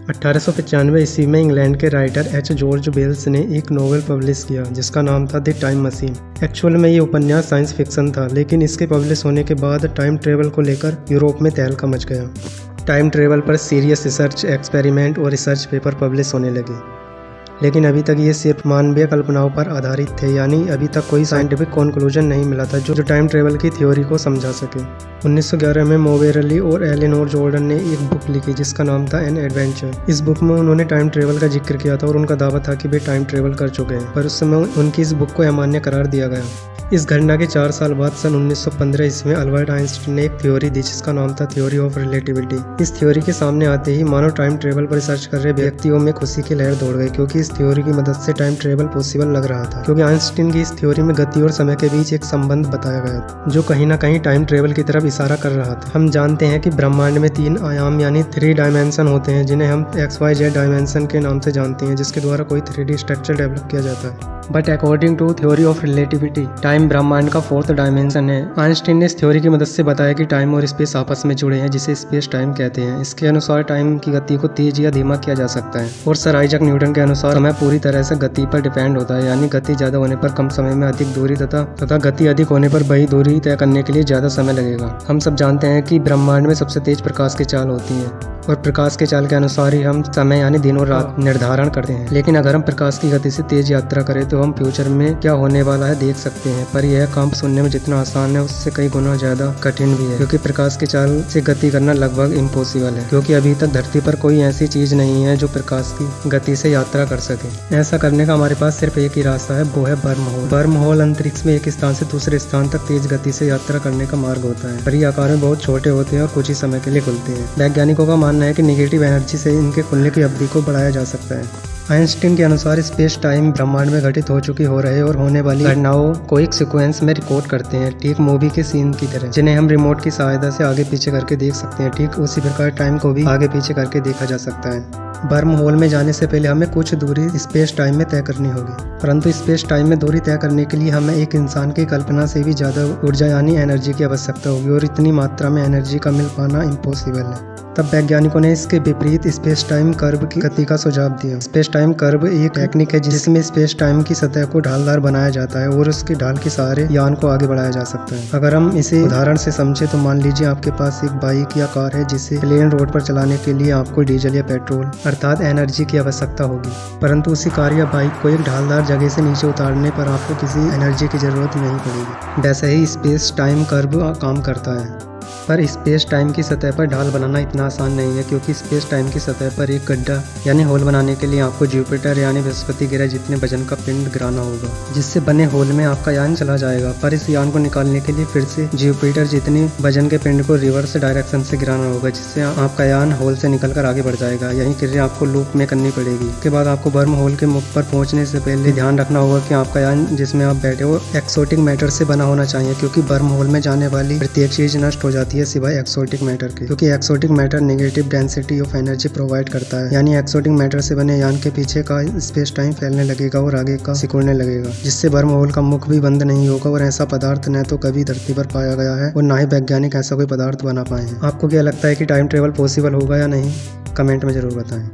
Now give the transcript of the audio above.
1895 ईस्वी में इंग्लैंड के राइटर एच जॉर्ज वेल्स ने एक नॉवेल पब्लिश किया जिसका नाम था द टाइम मशीन। एक्चुअल में ये उपन्यास साइंस फिक्शन था, लेकिन इसके पब्लिश होने के बाद टाइम ट्रेवल को लेकर यूरोप में तहलका मच गया। टाइम ट्रेवल पर सीरियस रिसर्च एक्सपेरिमेंट और रिसर्च पेपर पब्लिश होने लगे, लेकिन अभी तक ये सिर्फ मानवीय कल्पनाओं पर आधारित थे, यानी अभी तक कोई साइंटिफिक कंक्लूजन नहीं मिला था जो टाइम ट्रेवल की थ्योरी को समझा सके। 1911 में मोवेरली और एलेनोर जॉर्डन ने एक बुक लिखी जिसका नाम था एन एडवेंचर। इस बुक में उन्होंने टाइम ट्रेवल का जिक्र किया था और उनका दावा था कि वे टाइम ट्रेवल कर चुके हैं, पर उस समय उनकी इस बुक को अमान्य करार दिया गया। इस घटना के 4 साल बाद सन 1915 ईस्वी में अल्बर्ट आइंस्टीन ने एक थ्योरी दी जिसका नाम था थ्योरी ऑफ रिलेटिविटी। इस थ्योरी के सामने आते ही मानो टाइम ट्रेवल पर रिसर्च कर रहे व्यक्तियों में खुशी की लहर दौड़ गई, क्योंकि इस थ्योरी की मदद से टाइम ट्रेवल पॉसिबल लग रहा था। क्योंकि आइंस्टीन की इस थ्योरी में गति और समय के बीच एक संबंध बताया गया था जो कहीं ना कहीं टाइम ट्रेवल की तरफ इशारा कर रहा था। हम जानते हैं कि ब्रह्मांड में 3 आयाम यानी 3 डायमेंशन होते हैं, जिन्हें हम XYZ डायमेंशन के नाम से जानते हैं, जिसके द्वारा कोई 3D स्ट्रक्चर डेवलप किया जाता है। But according to theory of relativity time ब्रह्मांड का 4th डायमेंशन है। आइंस्टीन ने इस थ्योरी की मदद से बताया कि टाइम और स्पेस आपस में जुड़े हैं, जिसे स्पेस टाइम कहते हैं। इसके अनुसार टाइम की गति को तेज या धीमा किया जा सकता है। और सर आइजैक न्यूटन के अनुसार समय पूरी तरह से गति पर डिपेंड होता है, यानी गति ज्यादा होने पर कम समय में अधिक दूरी तथा गति अधिक होने पर वही दूरी तय करने के लिए ज्यादा समय लगेगा। हम सब जानते हैं कि ब्रह्मांड में सबसे तेज प्रकाश की चाल होती है और प्रकाश के चाल के अनुसार ही हम समय यानी दिन और रात निर्धारण करते हैं। लेकिन अगर हम प्रकाश की गति से तेज यात्रा करें तो हम फ्यूचर में क्या होने वाला है देख सकते हैं, पर यह काम सुनने में जितना आसान है उससे कई गुना ज्यादा कठिन भी है, क्योंकि प्रकाश की चाल से गति करना लगभग इम्पॉसिबल है। क्योंकि अभी तक धरती पर कोई ऐसी चीज नहीं है जो प्रकाश की गति से यात्रा कर सके। ऐसा करने का हमारे पास सिर्फ एक ही रास्ता है, वो है बर्म होल। बर्म होल अंतरिक्ष में एक स्थान से दूसरे स्थान तक तेज गति से यात्रा करने का मार्ग होता है, पर ये आकार में बहुत छोटे होते हैं और कुछ ही समय के लिए खुलते हैं। वैज्ञानिकों का मानना है कि नेगेटिव एनर्जी से इनके खुलने की अवधि को बढ़ाया जा सकता है। आइंस्टीन के अनुसार स्पेस टाइम ब्रह्मांड में घटित हो चुकी हो रहे और होने वाली घटनाओं को एक सीक्वेंस में रिकॉर्ड करते हैं, ठीक मूवी के सीन की तरह, जिन्हें हम रिमोट की सहायता से आगे पीछे करके देख सकते हैं। ठीक उसी प्रकार टाइम को भी आगे पीछे करके देखा जा सकता है। बर्म होल में जाने से पहले हमें कुछ दूरी स्पेस टाइम में तय करनी होगी, परंतु स्पेस टाइम में दूरी तय करने के लिए हमें एक इंसान की कल्पना से भी ज्यादा ऊर्जा यानी एनर्जी की आवश्यकता होगी, और इतनी मात्रा में एनर्जी का मिल पाना इम्पॉसिबल है। तब वैज्ञानिकों ने इसके विपरीत स्पेस टाइम कर्व की गति का सुझाव दिया। स्पेस टाइम कर्व एक टेक्निक है जिसमें स्पेस टाइम की सतह को ढालदार बनाया जाता है और उसके ढाल के सहारे यान को आगे बढ़ाया जा सकता है। अगर हम इसे उदाहरण से समझे तो मान लीजिए आपके पास एक बाइक या कार है जिसे प्लेन रोड पर चलाने के लिए आपको डीजल या पेट्रोल अर्थात एनर्जी की आवश्यकता होगी, परंतु उसी कार या बाइक को एक ढालदार जगह से नीचे उतारने पर आपको किसी एनर्जी की जरूरत नहीं पड़ेगी। वैसे ही स्पेस टाइम कर्व काम करता है, पर स्पेस टाइम की सतह पर ढाल बनाना इतना आसान नहीं है, क्योंकि स्पेस टाइम की सतह पर एक गड्ढा यानी होल बनाने के लिए आपको जुपिटर यानी बृहस्पति ग्रह जितने वजन का पिंड गिराना होगा, जिससे बने होल में आपका यान चला जाएगा। पर इस यान को निकालने के लिए फिर से जुपिटर जितने वजन के पिंड को रिवर्स डायरेक्शन से गिराना होगा, जिससे आपका यान होल से निकलकर आगे बढ़ जाएगा। यही क्रिया आपको लूप में करनी पड़ेगी। उसके बाद आपको बर्म होल के मुख पर पहुंचने से पहले ध्यान रखना होगा कि आपका यान जिसमें आप बैठे हो एक्सोटिक मैटर से बना होना चाहिए, क्योंकि बर्म होल में जाने वाली प्रत्येक चीज नष्ट हो जाती है सिवाय एक्सोटिक मैटर के, क्योंकि exotic matter negative density of energy provide करता है। यानी एक्सोटिक मैटर से बने यान के पीछे का स्पेस टाइम फैलने लगेगा और आगे का सिकुड़ने लगेगा, जिससे बर्म होल का मुख भी बंद नहीं होगा। और ऐसा पदार्थ न तो कभी धरती पर पाया गया है और ना ही वैज्ञानिक ऐसा कोई पदार्थ बना पाए हैं। आपको क्या लगता है कि टाइम ट्रेवल पॉसिबल होगा या नहीं? कमेंट में जरूर बताएं।